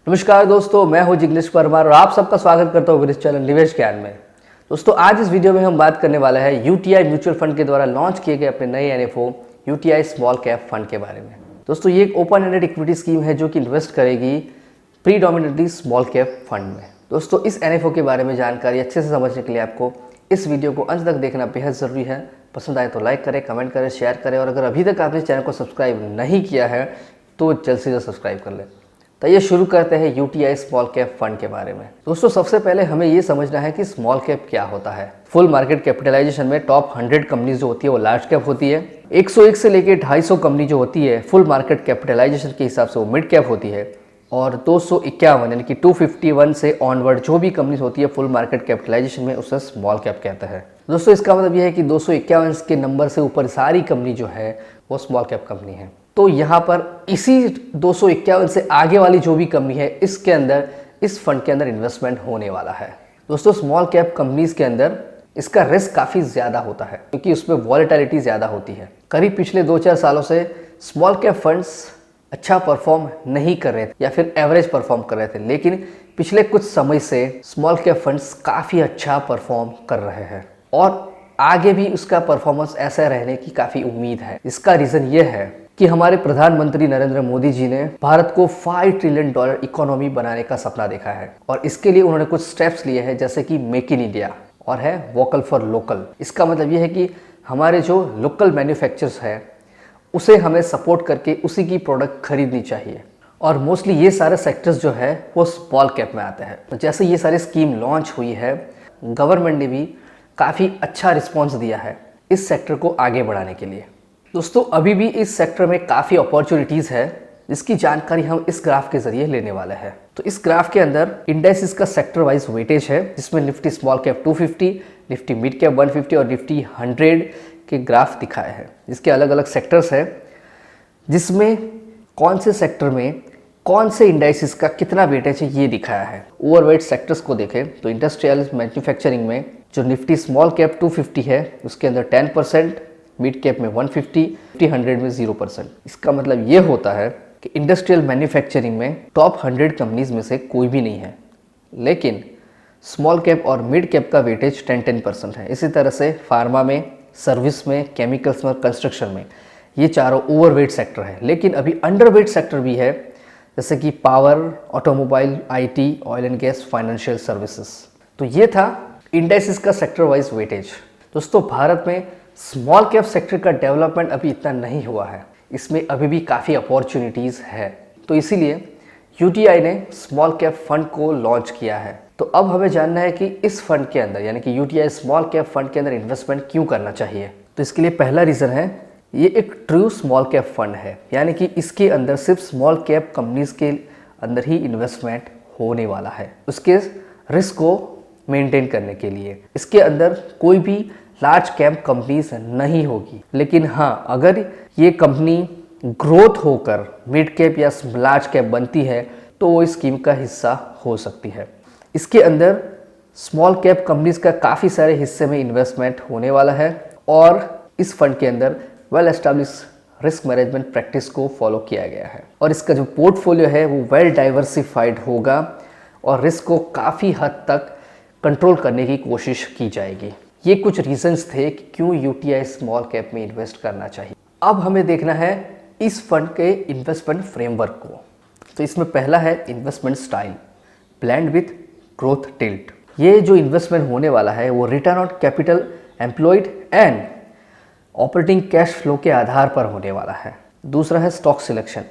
नमस्कार दोस्तों, मैं हूं जिग्नेश परमार और आप सबका स्वागत करता हूं मेरे चैनल निवेश ज्ञान में। दोस्तों, आज इस वीडियो में हम बात करने वाले हैं यूटीआई म्यूचुअल फंड के द्वारा लॉन्च किए गए अपने नए NFO UTI small cap fund के बारे में। दोस्तों, ये एक ओपन एंडेड इक्विटी स्कीम है जो कि इन्वेस्ट करेगी प्रीडोमिनेटली स्मॉल कैप फंड में। दोस्तों, इस एनएफओ के बारे में जानकारी अच्छे से समझने के लिए आपको इस वीडियो को अंत तक देखना बेहद ज़रूरी है। पसंद आए तो लाइक करें, कमेंट करें, शेयर करें और अगर अभी तक आपने चैनल को सब्सक्राइब नहीं किया है तो जल्द से जल्द सब्सक्राइब कर लें। तो ये शुरू करते हैं यूटीआई स्मॉल कैप फंड के बारे में। दोस्तों, सबसे पहले हमें ये समझना है कि स्मॉल कैप क्या होता है। फुल मार्केट कैपिटलाइजेशन में टॉप 100 कंपनीज जो होती है वो लार्ज कैप होती है। 101 से लेकर 250 कंपनी जो होती है फुल मार्केट कैपिटलाइजेशन के हिसाब से वो मिड कैप होती है। और 251 यानी कि 251 से ऑनवर्ड जो भी कंपनीज होती है फुल मार्केट कैपिटलाइजेशन में उसे स्मॉल कैप कहते हैं। दोस्तों, इसका मतलब यह है कि 251 के नंबर से ऊपर सारी कंपनी जो है वो स्मॉल कैप कंपनी है। तो यहाँ पर इसी 251 से आगे वाली जो भी कंपनी है इसके अंदर इस फंड के अंदर इन्वेस्टमेंट होने वाला है। दोस्तों, स्मॉल कैप कंपनीज के अंदर इसका रिस्क काफ़ी ज़्यादा होता है क्योंकि उसमें वॉलेटिलिटी ज़्यादा होती है। करीब पिछले 2-4 सालों से स्मॉल कैप फंड्स अच्छा परफॉर्म नहीं कर रहे थे या फिर एवरेज परफॉर्म कर रहे थे, लेकिन पिछले कुछ समय से स्मॉल कैप फंड्स काफ़ी अच्छा परफॉर्म कर रहे हैं और आगे भी उसका परफॉर्मेंस ऐसा रहने की काफ़ी उम्मीद है। इसका रीज़न ये है कि हमारे प्रधानमंत्री नरेंद्र मोदी जी ने भारत को $5 ट्रिलियन इकोनॉमी बनाने का सपना देखा है और इसके लिए उन्होंने कुछ स्टेप्स लिए हैं, जैसे कि मेक इन इंडिया और है वोकल फॉर लोकल। इसका मतलब ये है कि हमारे जो लोकल मैन्युफैक्चरर्स है उसे हमें सपोर्ट करके उसी की प्रोडक्ट खरीदनी चाहिए और मोस्टली ये सारे सेक्टर्स जो है वो स्मॉल कैप में आते हैं। तो जैसे ये सारी स्कीम लॉन्च हुई है, गवर्नमेंट ने भी काफ़ी अच्छा रिस्पॉन्स दिया है इस सेक्टर को आगे बढ़ाने के लिए। दोस्तों, अभी भी इस सेक्टर में काफ़ी अपॉर्चुनिटीज़ है जिसकी जानकारी हम इस ग्राफ के जरिए लेने वाले हैं। तो इस ग्राफ के अंदर इंडेक्सेस का सेक्टर वाइज वेटेज है जिसमें Nifty small cap 250, Nifty mid cap 150 और निफ्टी 100 के ग्राफ दिखाए हैं, जिसके अलग अलग सेक्टर्स हैं, जिसमें कौन से सेक्टर में कौन से इंडेक्सेस का कितना वेटेज है ये दिखाया है। ओवरवेट सेक्टर्स को देखें तो इंडस्ट्रियल मैन्युफैक्चरिंग में जो निफ्टी स्मॉल कैप 250 है उसके अंदर 10%, मिड कैप में 150, निफ्टी 100 में 0%। इसका मतलब ये होता है कि इंडस्ट्रियल मैन्युफैक्चरिंग में टॉप 100 कंपनीज में से कोई भी नहीं है, लेकिन स्मॉल कैप और मिड कैप का वेटेज 10% है। इसी तरह से फार्मा में, सर्विस में, केमिकल्स में और कंस्ट्रक्शन में ये चारों ओवरवेट सेक्टर है। लेकिन अभी अंडरवेट सेक्टर भी है, जैसे कि power, automobile, IT, oil and gas, financial services. तो ये था इंडेक्सेस का सेक्टर वाइज वेटेज। दोस्तों, भारत में स्मॉल कैप सेक्टर का डेवलपमेंट अभी इतना नहीं हुआ है, इसमें अभी भी काफ़ी अपॉर्चुनिटीज़ है। तो इसीलिए यूटीआई ने स्मॉल कैप फंड को लॉन्च किया है। तो अब हमें जानना है कि इस फंड के अंदर यानी कि यूटीआई स्मॉल कैप फंड के अंदर इन्वेस्टमेंट क्यों करना चाहिए। तो इसके लिए पहला रीज़न है, ये एक ट्रू स्मॉल कैप फंड है, यानी कि इसके अंदर सिर्फ स्मॉल कैप कंपनीज के अंदर ही इन्वेस्टमेंट होने वाला है, उसके रिस्क को मेंटेन करने के लिए। इसके अंदर कोई भी लार्ज कैप कंपनीज नहीं होगी, लेकिन हाँ, अगर ये कंपनी ग्रोथ होकर मिड कैप या लार्ज कैप बनती है तो वो इस स्कीम का हिस्सा हो सकती है। इसके अंदर स्मॉल कैप कंपनीज का काफ़ी सारे हिस्से में इन्वेस्टमेंट होने वाला है और इस फंड के अंदर well establish risk management practice को फॉलो किया गया है और इसका जो पोर्टफोलियो है वो वेल डाइवर्सिफाइड होगा और रिस्क को काफ़ी हद तक कंट्रोल करने की कोशिश की जाएगी। ये कुछ रीजंस थे कि क्यों यूटीआई स्मॉल कैप में इन्वेस्ट करना चाहिए। अब हमें देखना है इस फंड के इन्वेस्टमेंट फ्रेमवर्क को। तो इसमें पहला है investment style, blend with growth tilt. ये जो इन्वेस्टमेंट होने वाला है वो return on capital employed and operating cash flow के आधार पर होने वाला है। दूसरा है स्टॉक सिलेक्शन,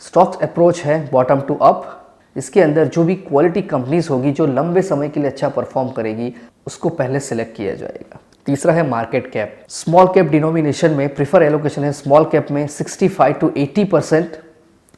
स्टॉक्स अप्रोच है बॉटम टू अप। इसके अंदर जो भी क्वालिटी कंपनीज होगी जो लंबे समय के लिए अच्छा परफॉर्म करेगी उसको पहले सेलेक्ट किया जाएगा। तीसरा है market cap, small cap denomination में प्रीफर एलोकेशन है स्मॉल कैप में 65 to 80%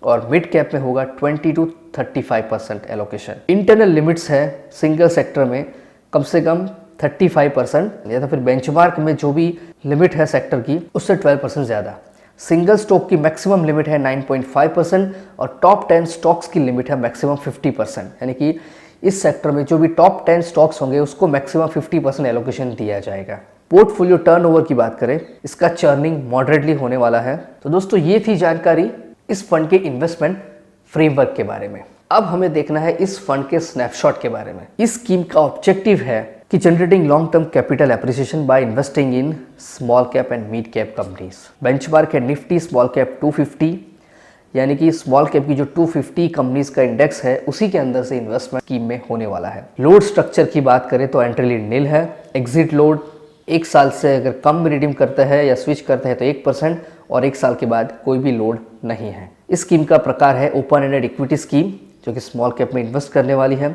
और मिड कैप में होगा 20 to 35% एलोकेशन। इंटरनल लिमिट्स है सिंगल सेक्टर में कम से कम 35% या तो फिर बेंचमार्क में जो भी लिमिट है सेक्टर की उससे 12% ज़्यादा। सिंगल स्टॉक की मैक्सिमम लिमिट है 9.5% और टॉप 10 स्टॉक्स की लिमिट है मैक्सिमम 50%, यानी कि इस सेक्टर में जो भी टॉप 10 स्टॉक्स होंगे उसको मैक्सिमम 50% एलोकेशन दिया जाएगा। पोर्टफोलियो टर्नओवर की बात करें, इसका चर्निंग मॉडरेटली होने वाला है। तो दोस्तों, ये थी जानकारी इस फंड के इन्वेस्टमेंट फ्रेमवर्क के बारे में। अब हमें देखना है इस फंड के स्नैपशॉट के बारे में। इस स्कीम का ऑब्जेक्टिव है कि generating long term capital appreciation by investing in small cap and mid cap companies. Benchmark है निफ्टी स्मॉल कैप 250, यानी कि स्मॉल कैप की जो 250 कंपनीज का इंडेक्स है उसी के अंदर से इन्वेस्टमेंट स्कीम में होने वाला है। लोड स्ट्रक्चर की बात करें तो एंट्री लीड नील है। एग्जिट लोड 1 साल से अगर कम में रिडीम करता है या स्विच करता है तो 1%, और 1 साल के बाद कोई भी लोड नहीं है। इस स्कीम का प्रकार है ओपन एंडेड इक्विटी स्कीम, जो कि स्मॉल कैप में इन्वेस्ट करने वाली है।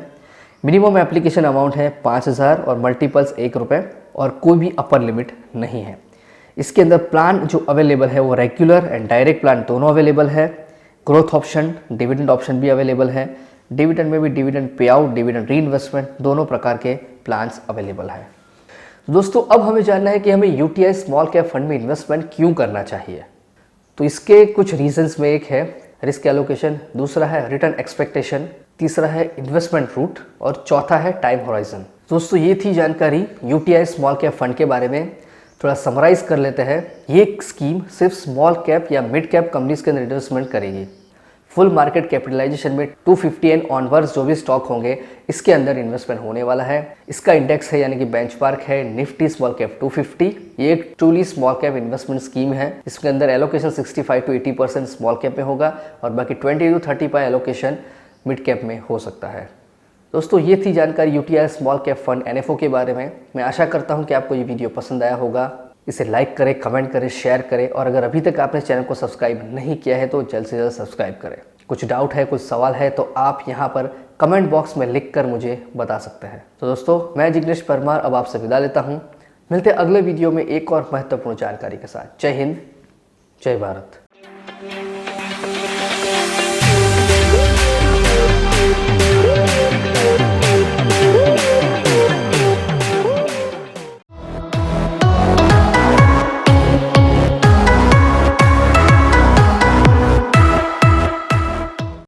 मिनिमम एप्लीकेशन अमाउंट है 5000 और मल्टीपल्स ₹1 और कोई भी अपर लिमिट नहीं है। इसके अंदर प्लान जो अवेलेबल है वो रेगुलर एंड डायरेक्ट प्लान दोनों अवेलेबल है। ग्रोथ ऑप्शन, डिविडेंड ऑप्शन भी अवेलेबल है। डिविडेंड में भी डिविडेंड पे आउट, डिविडेंड री इन्वेस्टमेंट, दोनों प्रकार के प्लान्स अवेलेबल है। दोस्तों अब हमें जानना है कि हमें यूटीआई स्मॉल कैप फंड में इन्वेस्टमेंट क्यों करना चाहिए। तो इसके कुछ रीजंस में एक है रिस्क एलोकेशन, दूसरा है रिटर्न एक्सपेक्टेशन, तीसरा है इन्वेस्टमेंट रूट और चौथा है टाइम होराइजन। दोस्तों ये थी जानकारी यूटीआई स्मॉल कैप फंड के बारे में। थोड़ा समराइज कर लेते हैं। ये स्कीम सिर्फ स्मॉल कैप या मिड कैप कंपनीज के अंदर इन्वेस्टमेंट करेगी। फुल मार्केट कैपिटलाइजेशन में 250 एंड ऑनवर्ड्स जो भी स्टॉक होंगे इसके अंदर इन्वेस्टमेंट होने वाला है। इसका इंडेक्स है यानी कि बेंचमार्क है निफ्टी स्मॉल कैप 250। ये एक truly small cap investment scheme है। इसके अंदर एलोकेशन 65 to 80% स्मॉल कैप में होगा और बाकी 20 to 30% एलोकेशन मिड कैप में हो सकता है। दोस्तों ये थी जानकारी UTI small cap fund NFO के बारे में। मैं आशा करता हूँ कि आपको ये वीडियो पसंद आया होगा। इसे लाइक करें, कमेंट करें, शेयर करें और अगर अभी तक आपने चैनल को सब्सक्राइब नहीं किया है तो जल्द से जल्द सब्सक्राइब करें। कुछ डाउट है, कुछ सवाल है तो आप यहाँ पर कमेंट बॉक्स में लिख कर मुझे बता सकते हैं। तो दोस्तों मैं जिग्नेश परमार अब आपसे विदा लेता हूँ। मिलते हैं अगले वीडियो में एक और महत्वपूर्ण जानकारी के साथ। जय हिंद, जय भारत।